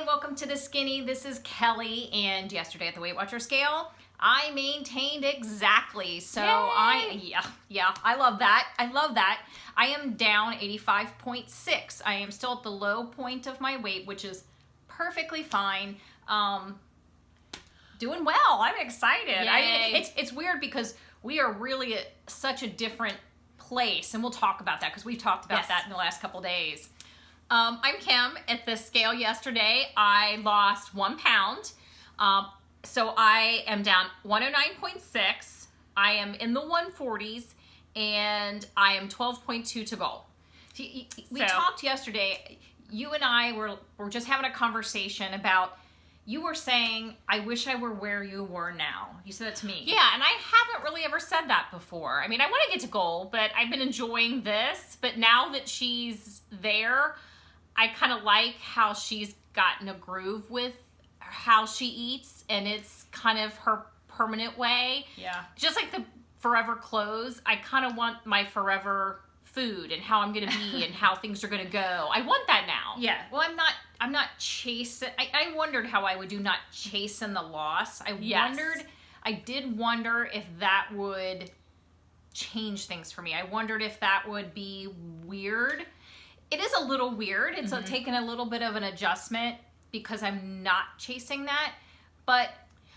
welcome to The Skinny. This is Kelly, and yesterday at the Weight Watcher scale, I maintained exactly. So Yay! I love that. I love that. I am down 85.6. I am still at the low point of my weight, which is perfectly fine. Doing well. I'm excited. It's weird because we are really at such a different place, and we'll talk about that because we've talked about that in the last couple days. I'm Kim. At the scale yesterday, I lost 1 pound. So I am down 109.6. I am in the 140s, and I am 12.2 to goal. We talked yesterday. You and I were just having a conversation about, you were saying, I wish I were where you were now. You said that to me. Yeah, and I haven't really ever said that before. I mean, I want to get to goal, but I've been enjoying this. But now that she's there, I kind of like how she's gotten a groove with how she eats, and it's kind of her permanent way. Yeah. Just like the forever clothes, I kind of want my forever food and how I'm going to be and how things are going to go. I want that now. Yeah. Well, I'm not chasing. I wondered how I would do not chasing the loss. I did wonder if that would change things for me. I wondered if that would be weird. It is a little weird. It's taken a little bit of an adjustment because I'm not chasing that, but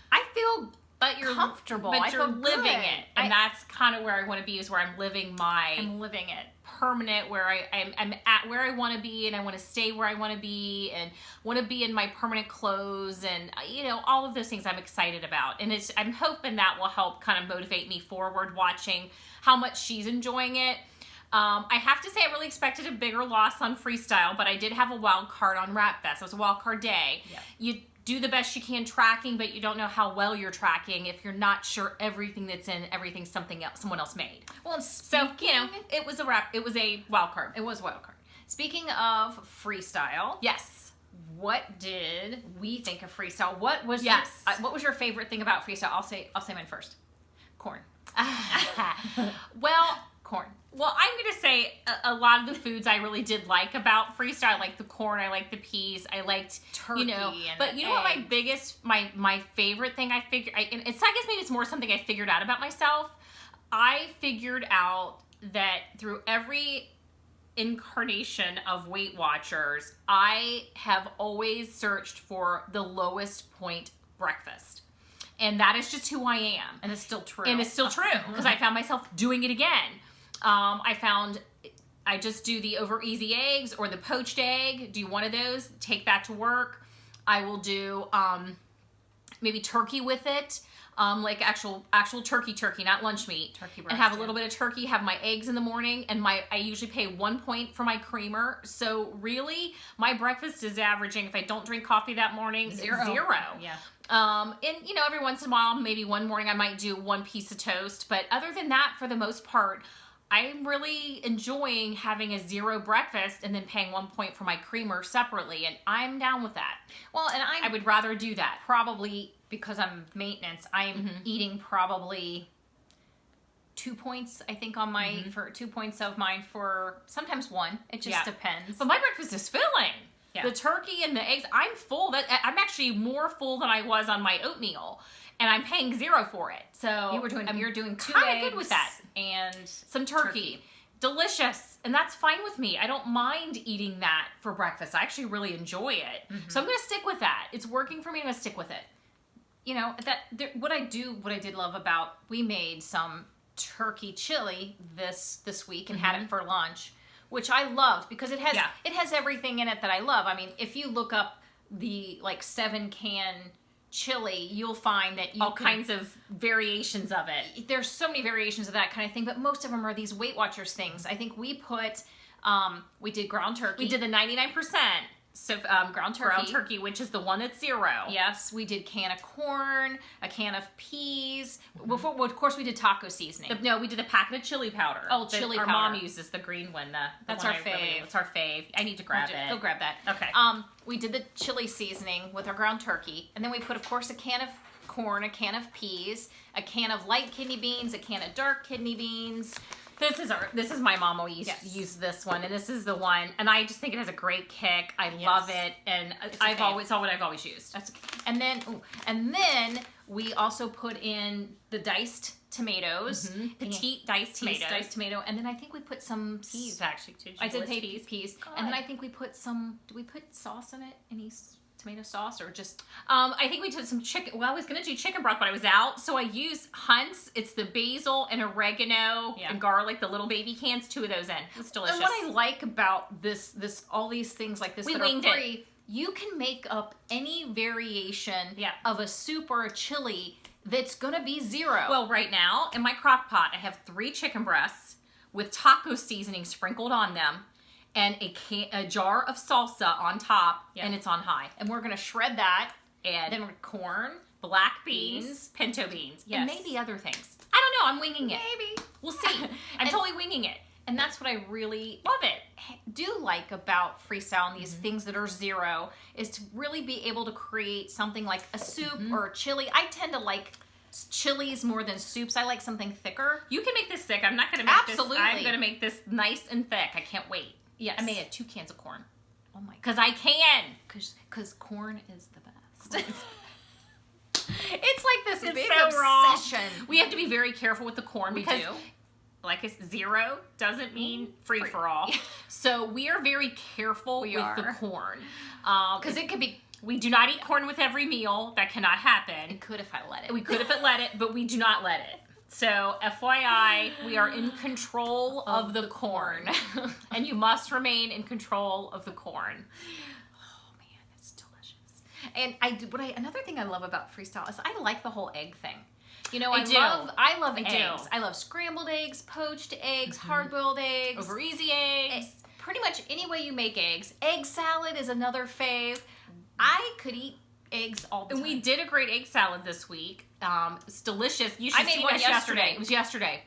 I feel comfortable. But I you're feel living good. it, and that's kind of where I want to be. Is where I'm living it. Permanent, where I'm at where I want to be, and I want to stay where I want to be, and want to be in my permanent clothes, and all of those things I'm excited about. And I'm hoping that will help kind of motivate me forward, watching how much she's enjoying it. I have to say I really expected a bigger loss on Freestyle, but I did have a wild card on Rap Fest. It was a wild card day. Yeah. You do the best you can tracking, but you don't know how well you're tracking if you're not sure everything that's in everything someone else made. Well, and so it was a wild card. It was a wild card. Speaking of Freestyle, Yes. what did we think of Freestyle? What was what was your favorite thing about Freestyle? I'll say mine first. Corn. Corn. Well, I'm going to say a lot of the foods I really did like about Freestyle. I like the corn, I like the peas, I liked turkey, but you know what my favorite thing I guess maybe it's more something I figured out about myself. I figured out that through every incarnation of Weight Watchers, I have always searched for the lowest point breakfast. And that is just who I am. And it's still true. And it's still true because I found myself doing it again. I just do the over easy eggs or the poached egg. Do one of those. Take that to work. I will do maybe turkey with it. Like actual turkey, not lunch meat. Turkey breast, and have a little bit of turkey, have my eggs in the morning, and I usually pay 1 point for my creamer. So really, my breakfast is averaging, if I don't drink coffee that morning, zero. Yeah. And every once in a while, maybe one morning I might do 1 piece of toast. But other than that, for the most part, I'm really enjoying having a 0 breakfast and then paying 1 point for my creamer separately. And I'm down with that. Well, and I would rather do that. Probably because I'm maintenance, I'm eating probably 2 points, I think, on my, for 2 points of mine, for sometimes 1. It just depends. But my breakfast is filling. Yeah. The turkey and the eggs, I'm full. I'm actually more full than I was on my oatmeal, and I'm paying 0 for it. So you're doing 2 kind eggs of good with that, and some turkey. Delicious, and that's fine with me. I don't mind eating that for breakfast. I actually really enjoy it, so I'm going to stick with that. It's working for me. I'm going to stick with it. What I did love about, we made some turkey chili this week and had it for lunch, which I loved because it has everything in it that I love. I mean, if you look up the 7-can chili, you'll find that all kinds of variations of it. There's so many variations of that kind of thing, but most of them are these Weight Watchers things. I think we put, we did ground turkey. We did the 99%. So ground turkey, which is the one that's 0. Yes, we did can of corn, a can of peas. Well, of course, we did taco seasoning. We did a packet of chili powder. Oh, chili powder. Our mom uses the green one. That's our fave. It's our fave. I need to grab it. Go grab that. Okay. We did the chili seasoning with our ground turkey, and then we put, of course, a can of corn, a can of peas, a can of light kidney beans, a can of dark kidney beans. This is my mom will use this one, and this is the one, and I just think it has a great kick. I love it, and it's all what I've always used. And then we also put in the diced tomatoes, petite diced tomato, and then I think we put some peas actually too. I did peas, and then I think we put some. Do we put sauce in it? Any tomato sauce or just I think we did some chicken. Well, I was gonna do chicken broth, but I was out, so I used Hunt's. It's the basil and oregano and garlic, the little baby cans, 2 of those in. It's delicious. And what I like about this all these things like this that are free, you can make up any variation of a soup or a chili that's gonna be 0. Well, right now in my crock pot I have 3 chicken breasts with taco seasoning sprinkled on them, and a jar of salsa on top, and it's on high. And we're gonna shred that, and then corn, black beans, pinto beans, and maybe other things. I don't know. I'm winging it. Maybe we'll see. I'm totally winging it, and that's what I really love it. Do like about Freestyle and these things that are 0 is to really be able to create something like a soup or a chili. I tend to like chilies more than soups. I like something thicker. You can make this thick. I'm not gonna make this. I'm gonna make this nice and thick. I can't wait. Yes. I made 2 cans of corn. Oh my god. Because I can. Because corn is the best. It's like this big obsession. We have to be very careful with the corn because, like it's 0 doesn't mean free for all. So we are very careful with the corn. Because it could be... We do not eat corn with every meal. That cannot happen. It could if I let it. We could if it let it, but we do not let it. So, FYI, we are in control of the corn. And you must remain in control of the corn. Oh, man, it's delicious. And another thing I love about Freestyle is I like the whole egg thing. You know, I love eggs. I love scrambled eggs, poached eggs, hard-boiled eggs. Over easy eggs. Pretty much any way you make eggs. Egg salad is another fave. I could eat eggs all the time. And we did a great egg salad this week. It's delicious. You should I made one yesterday. It was yesterday.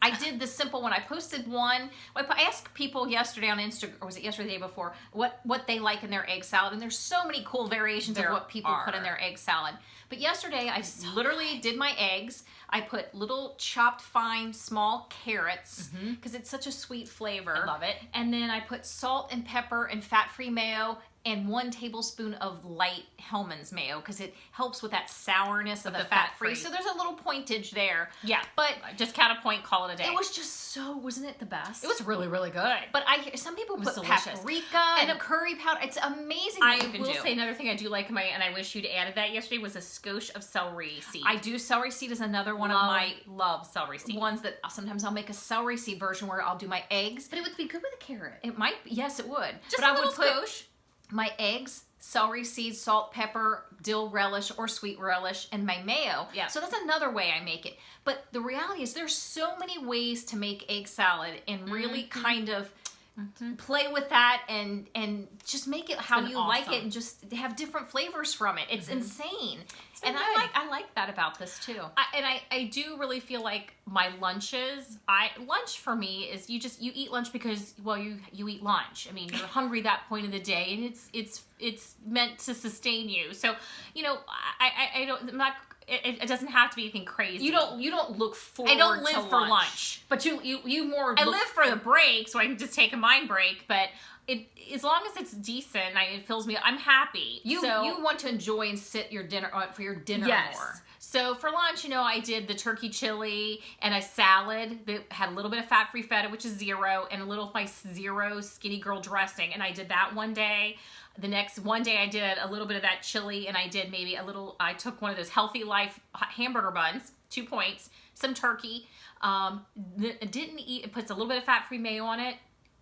I did the simple one. I posted one. I asked people yesterday on Instagram, or was it yesterday, the day before, what they like in their egg salad. And there's so many cool variations of what people put in their egg salad. But yesterday, I literally did my eggs. I put little chopped fine small carrots because it's such a sweet flavor. I love it. And then I put salt and pepper and fat-free mayo and 1 tablespoon of light Hellmann's mayo because it helps with that sourness of the fat-free. So there's a little pointage there. Yeah. But just count a point, call it a day. It was just so, wasn't it the best? It was really, really good. But some people put paprika and a curry powder. It's amazing what you can do. I will say another thing I do like and I wish you'd added that yesterday was a skosh of celery seed. I do. Celery seed is another one of my love celery seed ones that sometimes I'll make a celery seed version where I'll do my eggs. But it would be good with a carrot. It might. Yes, it would. Just but a little skosh. My eggs, celery seeds, salt, pepper, dill relish or sweet relish, and my mayo. Yeah. So that's another way I make it. But the reality is there's so many ways to make egg salad and really kind of play with that and just make it how you like it and just have different flavors from it. It's insane. And I like that about this too. I do really feel like my lunches, lunch for me is you eat lunch because, well, you eat lunch. I mean, you're hungry that point of the day and it's meant to sustain you. So, you know, it doesn't have to be anything crazy. You don't look forward. I don't live for lunch, but you more. I live for the break, so I can just take a mind break. But as long as it's decent, it fills me. I'm happy. You want to enjoy and sit your dinner for your dinner more. So for lunch, you know, I did the turkey chili and a salad that had a little bit of fat-free feta, which is 0, and a little of my 0 skinny girl dressing, and I did that one day. The next one day I did a little bit of that chili and I did I took one of those Healthy Life hamburger buns, 2 points, some turkey, it puts a little bit of fat-free mayo on it.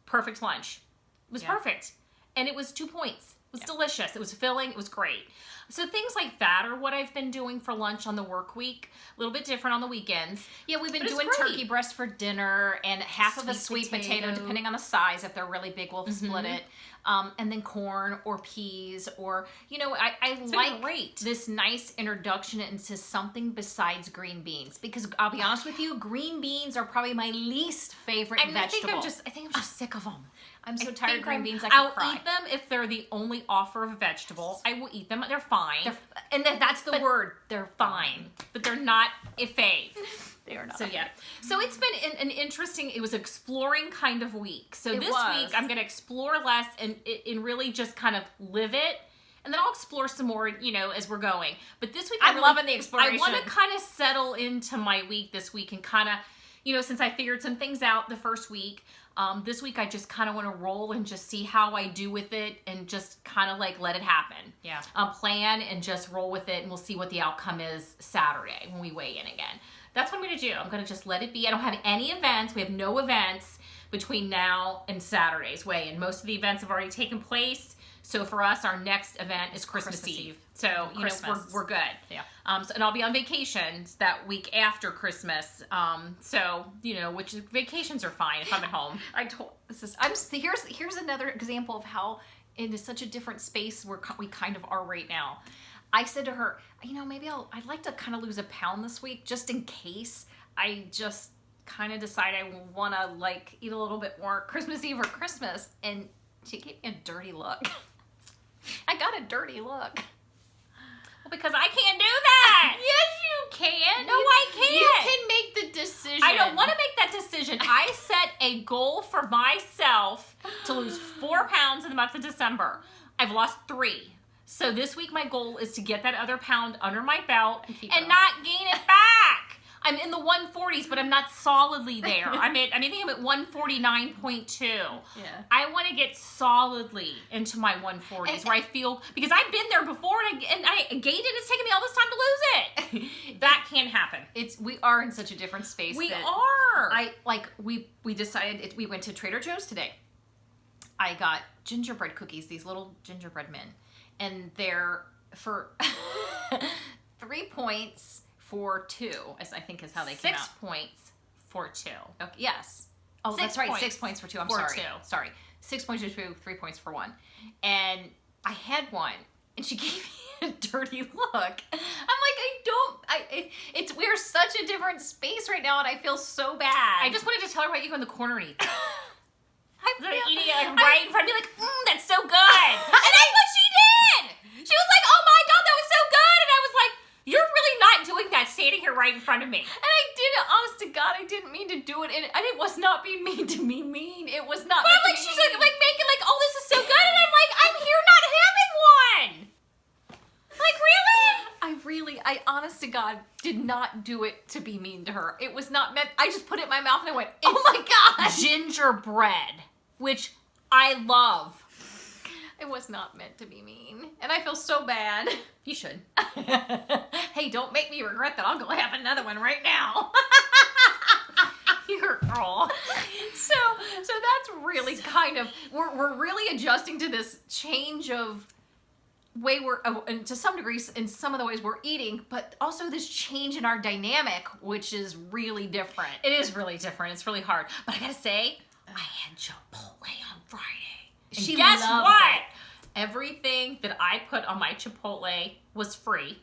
Perfect lunch. It was perfect. And it was 2 points. It was delicious. It was filling. It was great. So things like that are what I've been doing for lunch on the work week. A little bit different on the weekends. Yeah, we've been doing turkey breast for dinner and half of a sweet potato, depending on the size. If they're really big, we'll split it. And then corn or peas or, you know, I like this nice introduction into something besides green beans. Because I'll be honest with you, green beans are probably my least favorite vegetable. I think I'm just sick of them. I'm so tired of green beans, I'll eat them if they're the only offer of vegetable. I will eat them. They're fine. That's the word. They're fine. But they're not a fave. They are not. So yeah. So it's been an interesting, it was an exploring kind of week. So this week I'm going to explore less and really just kind of live it. And then I'll explore some more, as we're going. But this week I'm loving the exploration. I want to kind of settle into my week this week and kind of, since I figured some things out the first week, this week I just kind of want to roll and just see how I do with it and just kind of like let it happen. Yeah. Plan and just roll with it, and we'll see what the outcome is Saturday when we weigh in again. That's what I'm going to do. I'm going to just let it be. I don't have any events. We have no events between now and Saturday's weigh-in. Most of the events have already taken place. So for us, our next event is Christmas Eve. So, we're good. Yeah. And I'll be on vacations that week after Christmas. Which vacations are fine if I'm at home. Here's another example of how it is such a different space we kind of are right now. I said to her, maybe I'd like to kind of lose a pound this week just in case I just kind of decide I want to like eat a little bit more Christmas Eve or Christmas. And she gave me a dirty look. I got a dirty look. Well, because I can't do that. Yes, you can. No, I can't. You can make the decision. I don't want to make that decision. I set a goal for myself to lose 4 pounds in the month of December. I've lost 3. So this week my goal is to get that other pound under my belt and not gain it back. I'm in the 140s, but I'm not solidly there. I think I'm at 149.2. Yeah. I want to get solidly into my 140s where I feel, because I've been there before and I gained it. It's taken me all this time to lose it. That can't happen. We are in such a different space. We are. We decided we went to Trader Joe's today. I got gingerbread cookies, these little gingerbread men, and they're for 3 points. For 2, as I think is how they came out. 6 points for 2. Okay, yes. Oh, that's right. 6 points for 2. I'm sorry. 2. Sorry. 6 points for 2, 3 points for 1. And I had one, and she gave me a dirty look. I'm like, we're such a different space right now, and I feel so bad. I just wanted to tell her why you go in the corner and eat. I'm eating it right in front of me, like, that's so good. And that's what she did. She was like, oh my God, that was so good. And I was like, you're really not doing that standing here right in front of me. And I didn't, honest to God, I didn't mean to do it. And it was not being mean to be mean. It was not. But I'm like, she's like making like, oh, this is so good. And I'm like, I'm here not having one. Like, really? I honest to God, did not do it to be mean to her. It was not meant. I just put it in my mouth and I went, oh my God. Gingerbread, which I love. It was not meant to be mean. And I feel so bad. You should. Hey, don't make me regret that. I'll go have another one right now. You're girl. So that's really kind of, we're really adjusting to this change of way and to some degrees, in some of the ways we're eating, but also this change in our dynamic, which is really different. It is really different. It's really hard. But I gotta say, I had Chipotle on Friday. And guess what? Everything that I put on my Chipotle was free,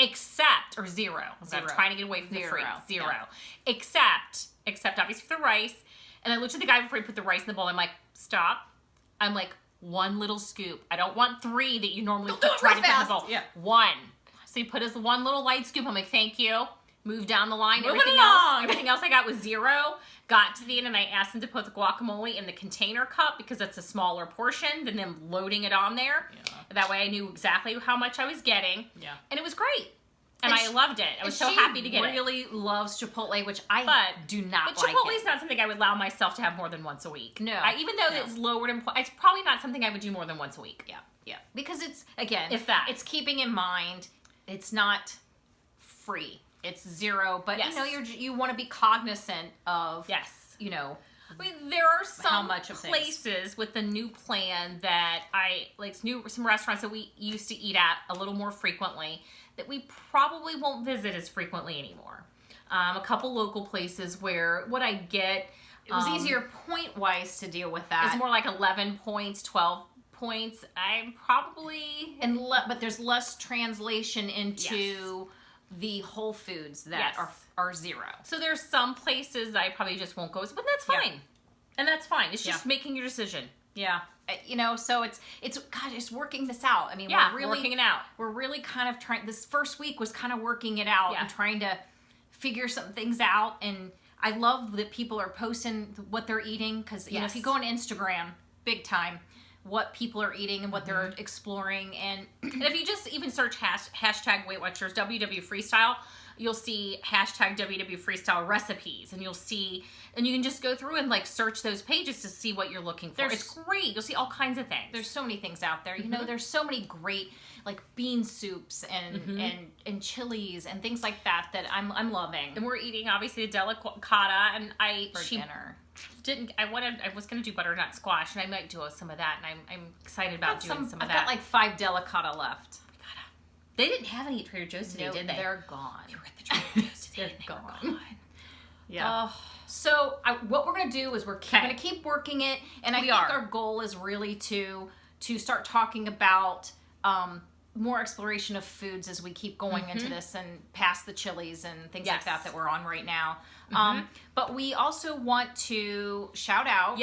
except, or zero. So I'm trying to get away from the free. Zero. Yeah. Except obviously the rice. And I looked at the guy before he put the rice in the bowl. I'm like, stop. I'm like, 1 little scoop. I don't want 3 that you normally try to put in the bowl. Yeah. 1. So he put his 1 little light scoop. I'm like, thank you. Move down the line. Everything else I got was 0. Got to the end and I asked them to put the guacamole in the container cup because it's a smaller portion than them loading it on there. Yeah. That way I knew exactly how much I was getting. Yeah. And it was great. And I loved it. I was so happy to get it. She really loves Chipotle, which I do not like. But Chipotle is not something I would allow myself to have more than once a week. No. Even though it's lowered in, it's probably not something I would do more than once a week. Yeah. Yeah. Because it's, again, if that. It's keeping in mind, it's not free. It's 0, but you want to be cognizant of, I mean, there are some places with the new plan that some restaurants that we used to eat at a little more frequently that we probably won't visit as frequently anymore. A couple local places where what I get, it was easier point-wise to deal with that. It's more like 11 points, 12 points. I'm probably... but there's less translation into the Whole Foods that are 0. So there's some places I probably just won't go, but that's fine. Yeah. And that's fine. It's just making your decision. Yeah. So it's working this out. I mean, we're really working it out. We're really kind of trying, this first week was kind of working it out and trying to figure some things out. And I love that people are posting what they're eating, because you know, if you go on Instagram, big time, what people are eating and what they're exploring. And if you just even search hashtag Weight Watchers WW Freestyle, you'll see hashtag WW Freestyle recipes, and you'll see, and you can just go through and like search those pages to see what you're looking for. It's great. You'll see all kinds of things. There's so many things out there. You know, there's so many great like bean soups and chilies and things like that I'm loving. And we're eating obviously the delicata, and for dinner. I was gonna do butternut squash, and I might do some of that, and I'm excited about doing some of that. I've got like 5 delicata left. They didn't have any at Trader Joe's today, did they? They're gone. You were at the Trader Joe's today. They're gone. Yeah. So what we're going to do is we're going to keep working it. And I think our goal is really to start talking about more exploration of foods as we keep going into this, and past the chilies and things like that we're on right now. But we also want to shout out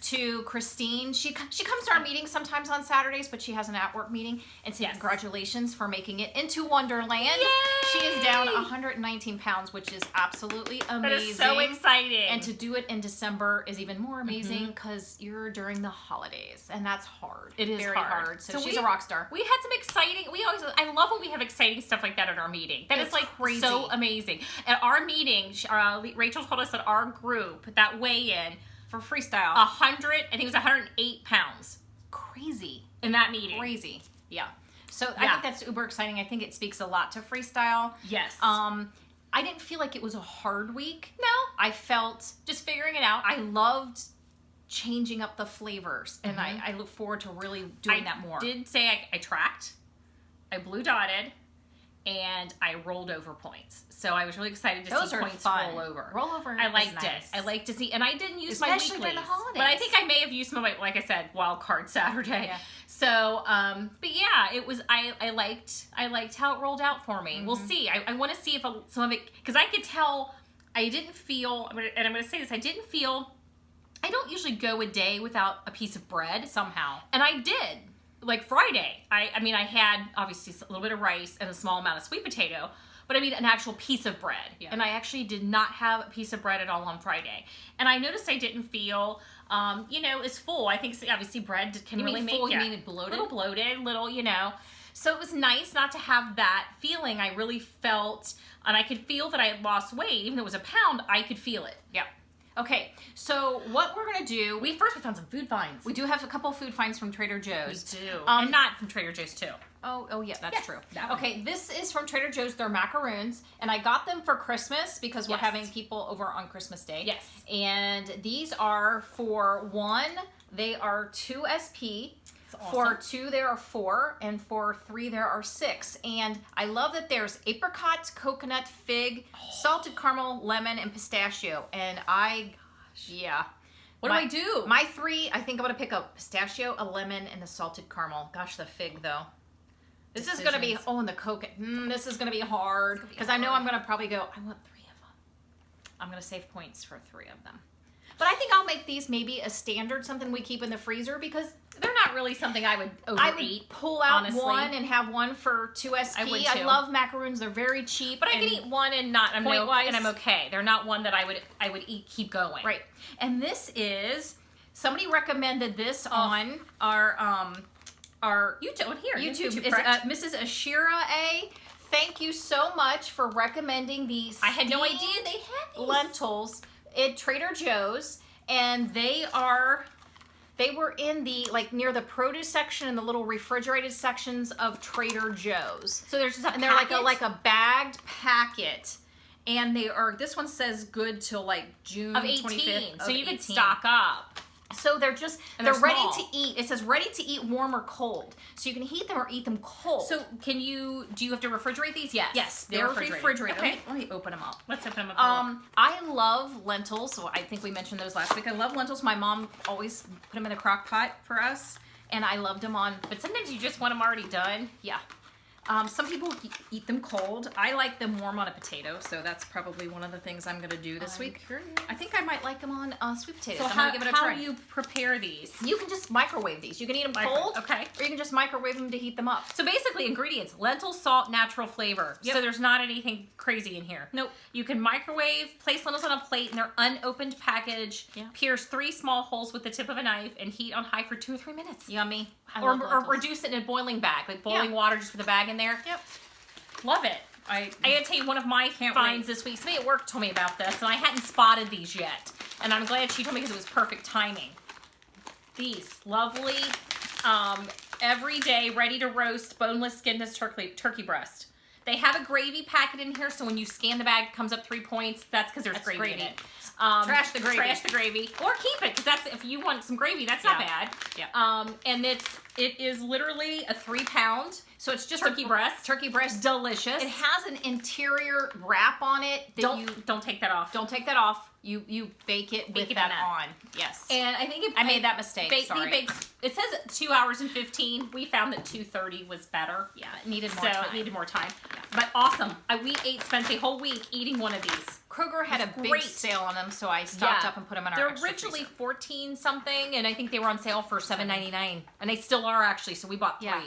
to Christine. She comes to our meetings sometimes on Saturdays, but she has an at-work meeting. And so congratulations for making it into Wonderland. Yay! She is down 119 pounds, which is absolutely amazing. That is so exciting. And to do it in December is even more amazing, because you're during the holidays, and that's hard. It is very hard. So she's a rock star. We had some exciting. I love when we have exciting stuff like that at our meeting. That is like crazy. So amazing. At our meeting, Rachel told us that our group, that weigh-in for freestyle, 108 pounds. Crazy. In that meeting. Crazy. Yeah. So I think that's uber exciting. I think it speaks a lot to freestyle. Yes. I didn't feel like it was a hard week. No. I felt just figuring it out. I loved changing up the flavors, and I look forward to really doing that more. I did say I tracked, I blue dotted, and I rolled over points. So I was really excited to see points roll over. I liked it. I liked to see, and I didn't use my weeklies, during the holidays. But I think I may have used some of my, like I said, wild card Saturday. Yeah. So, but yeah, it was. I liked how it rolled out for me. We'll see. I want to see if some of it, because I could tell I didn't feel, and I'm going to say this, I didn't feel. I don't usually go a day without a piece of bread somehow, and I did. Like Friday, I had obviously a little bit of rice and a small amount of sweet potato, but I mean an actual piece of bread. Yeah. And I actually did not have a piece of bread at all on Friday. And I noticed I didn't feel, as full. I think obviously bread can really make you. You mean bloated? A little bloated, So it was nice not to have that feeling. I really felt, and I could feel that I had lost weight. Even though it was a pound, I could feel it. Yeah. Okay, so what we're going to do... We found some food finds. We do have a couple food finds from Trader Joe's. We do. And not from Trader Joe's, too. Oh yeah, that's true. Okay, this is from Trader Joe's. They're macaroons, and I got them for Christmas because we're having people over on Christmas Day. Yes. And these are for 1, they are 2 SP. Awesome. For 2, there are 4, and for 3, there are 6. And I love that there's apricot, coconut, fig, salted caramel, lemon, and pistachio. And what do I do? My 3, I think I'm going to pick up pistachio, a lemon, and the salted caramel. Gosh, the fig, though. This is going to be, and the coconut. This is going to be hard. Because I know I'm going to probably go, I want 3 of them. I'm going to save points for 3 of them. But I think I'll make these maybe a standard, something we keep in the freezer, because they're not really something I would overeat. I would pull out honestly. 1 and have 1 for 2 SP. I love macaroons; they're very cheap. But I can eat 1 and not. I'm okay. They're not one that I would eat. Keep going. Right. And this is somebody recommended this on our YouTube. YouTube is Mrs. Ashira A. Thank you so much for recommending these. I had no idea they had these lentils at Trader Joe's, and they were in the near the produce section and the little refrigerated sections of Trader Joe's. So there's just they're like a bagged packet, and they are. This one says good till June of 18, 25th. So you can stock up. So they're ready to eat. It says ready to eat warm or cold. So you can heat them or eat them cold. So do you have to refrigerate these? Yes. Yes, they're refrigerated. Okay. Let me open them up. Let's open them up. I love lentils. So I think we mentioned those last week. I love lentils. My mom always put them in a crock pot for us, and I loved them on. But sometimes you just want them already done. Yeah. Some people eat them cold. I like them warm on a potato, so that's probably one of the things I'm going to do this week. Curious. I think I might like them on sweet potatoes. So I'm going to give it a try. How do you prepare these? You can just microwave these. You can eat them cold, okay, or you can just microwave them to heat them up. So basically, ingredients: lentils, salt, natural flavor. Yep. So there's not anything crazy in here. Nope. You can microwave, place lentils on a plate in their unopened package, pierce 3 small holes with the tip of a knife, and heat on high for 2 or 3 minutes. Yummy. Or reduce it in a boiling bag, like boiling water, just with a bag in there. Yep. Love it. I gotta tell you, one of my finds this week, somebody at work told me about this, and I hadn't spotted these yet. And I'm glad she told me because it was perfect timing. These lovely, everyday, ready to roast, boneless, skinless turkey breast. They have a gravy packet in here, so when you scan the bag, it comes up 3 points. That's because there's gravy in it. Trash the gravy. Trash the gravy. Or keep it, because that's, if you want some gravy, that's not bad. Yeah. And it is literally a 3-pound. So it's just turkey breast. Turkey breast. Delicious. It has an interior wrap on it. Don't take that off. Don't take that off. You bake it with that on. Yes. And I think I made that mistake. Sorry. It says 2 hours and 15. We found that 2:30 was better. Yeah, it needed more time. It needed more time. Yeah. But awesome. We spent a whole week eating one of these. Kroger had a big sale on them, so I stocked up and put them in our They're originally $14 something, and I think they were on sale for $7.99, and they still are actually. So we bought 3. Yeah.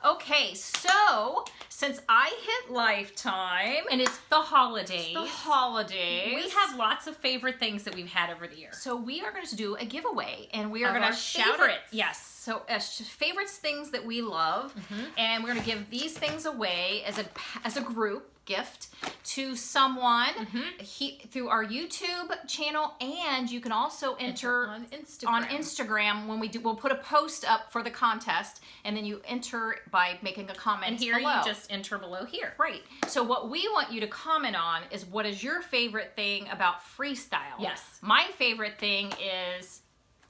Okay, so since I hit Lifetime and it's the holidays, we have lots of favorite things that we've had over the years. So we are going to do a giveaway, and we are going to shout it. Yes. So favorites, things that we love, and we're going to give these things away as a group gift to someone through our YouTube channel, and you can also enter on Instagram. when we'll put a post up for the contest, and then you enter by making a comment. And here below. you just enter below here. Right. So what we want you to comment on is, what is your favorite thing about Freestyle? Yes. My favorite thing is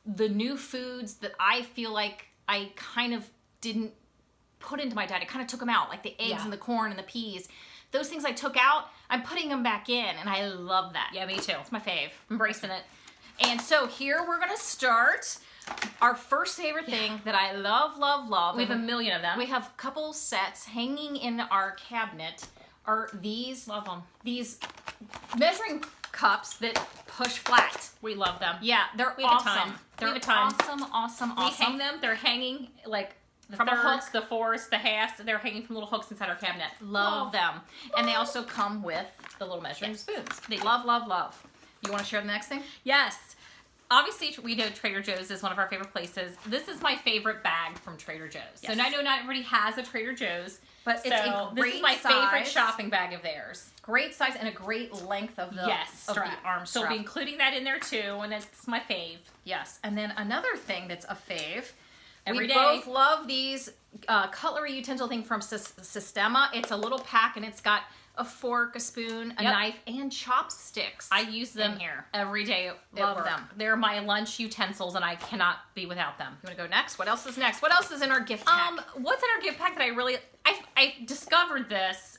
the new foods that I feel like I kind of didn't put into my diet. I kind of took them out, like the eggs and the corn and the peas. Those things I took out, I'm putting them back in, and I love that. Yeah, me too. It's my fave. Embracing it. And so here we're going to start our first favorite thing that I love, love, love. We have a million of them. We have a couple sets hanging in our cabinet. Are these, love them. These measuring cups that push flat. We love them. Yeah, they're awesome. They're awesome. We hang them. They're hanging like from the hooks, the fourths, the halves. They're hanging from little hooks inside our cabinet. Love them. And they also come with the little measuring spoons. They love, love, love. You want to share the next thing? Yes. Obviously, we know Trader Joe's is one of our favorite places. This is my favorite bag from Trader Joe's. Yes. So I know not everybody has a Trader Joe's, but it's a great this is my favorite size. shopping bag of theirs. Great size and a great length of the strap. The arm strap. So we'll be including that in there too, and it's my fave. Yes. And then another thing that's a fave. We both love these cutlery utensil thing from Sistema. It's a little pack, and it's got a fork, a spoon, a knife, and chopsticks. I use them here every day. Love them. They're my lunch utensils, and I cannot be without them. You want to go next? What else is next? What else is in our gift pack? What's in our gift pack that I discovered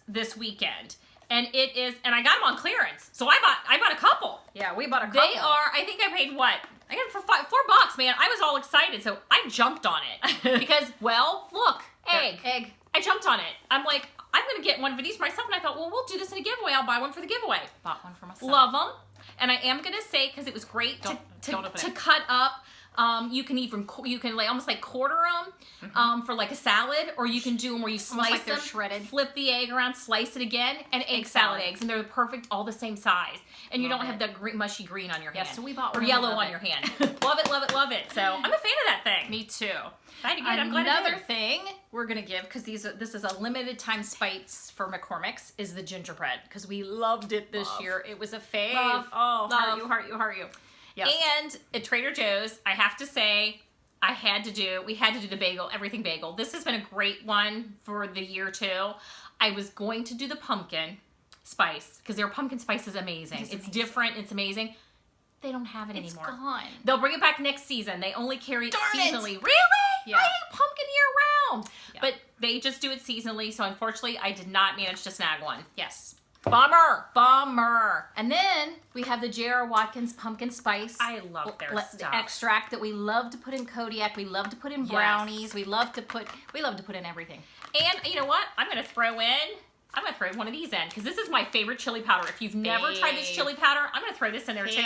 this weekend, and it is, and I got them on clearance, so I bought a couple. Yeah, we bought a couple. They are, I think I paid what? I got them for $4, man. I was all excited, so I jumped on it because, well, look, egg. I jumped on it. I'm like, I'm going to get one for these for myself. And I thought, well, we'll do this in a giveaway. I'll buy one for the giveaway. Bought one for myself. Love them. And I am going to say, because it was great to cut up. You can like almost like quarter them for like a salad, or you can do them where you slice like them, they're shredded. flip the egg around, slice it again, and egg salad eggs, and they're perfect, all the same size, and you don't have the mushy green on your hand. So we bought or one yellow on your hand. Love it, love it, love it. So I'm a fan of that thing. Me too. Another thing we're gonna give, because this is a limited time spice for McCormick's, is the gingerbread, because we loved it this year. It was a fave. Love. Oh, Love. heart you. Yes. And at Trader Joe's, I have to say, we had to do the bagel, everything bagel. This has been a great one for the year too. I was going to do the pumpkin spice, because their pumpkin spice is amazing. It's different, it's amazing. They don't have it anymore. It's gone. They'll bring it back next season. They only carry it seasonally. Really? Yeah. I eat pumpkin year round. Yeah. But they just do it seasonally, so unfortunately I did not manage to snag one. Yes. Bummer. And then we have the J.R. Watkins pumpkin spice. I love their stuff. Extract that we love to put in Kodiak. We love to put in brownies. We love to put in everything. And you know what? I'm gonna throw one of these in because this is my favorite chili powder. If you've never tried this chili powder, I'm gonna throw this in there too.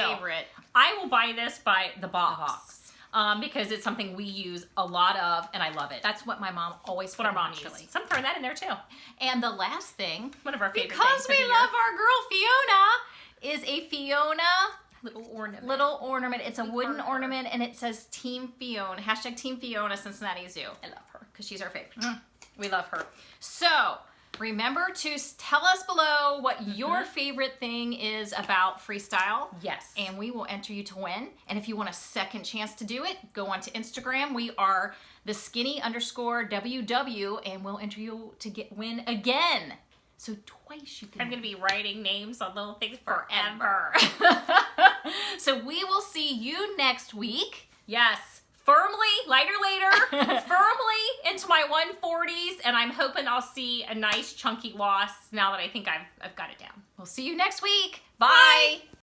I will buy this by the box. Because it's something we use a lot of, and I love it. That's what my mom always put our mom chili. uses. So I'm throwing that in there too. And the last thing, one of our favorite because things we love our girl Fiona, is a Fiona little ornament. It's a wooden ornament, and it says Team Fiona. # Team Fiona Cincinnati Zoo. I love her because she's our favorite. We love her. So remember to tell us below what your favorite thing is about Freestyle. Yes. And we will enter you to win. And if you want a second chance to do it, go onto Instagram. We are @theskinny_WW, and we'll enter you to win again. So twice you can. I'm going to be writing names on little things forever. So we will see you next week. Yes. Firmly, lighter later, firmly into my 140s, and I'm hoping I'll see a nice chunky loss now that I think I've got it down. We'll see you next week. Bye.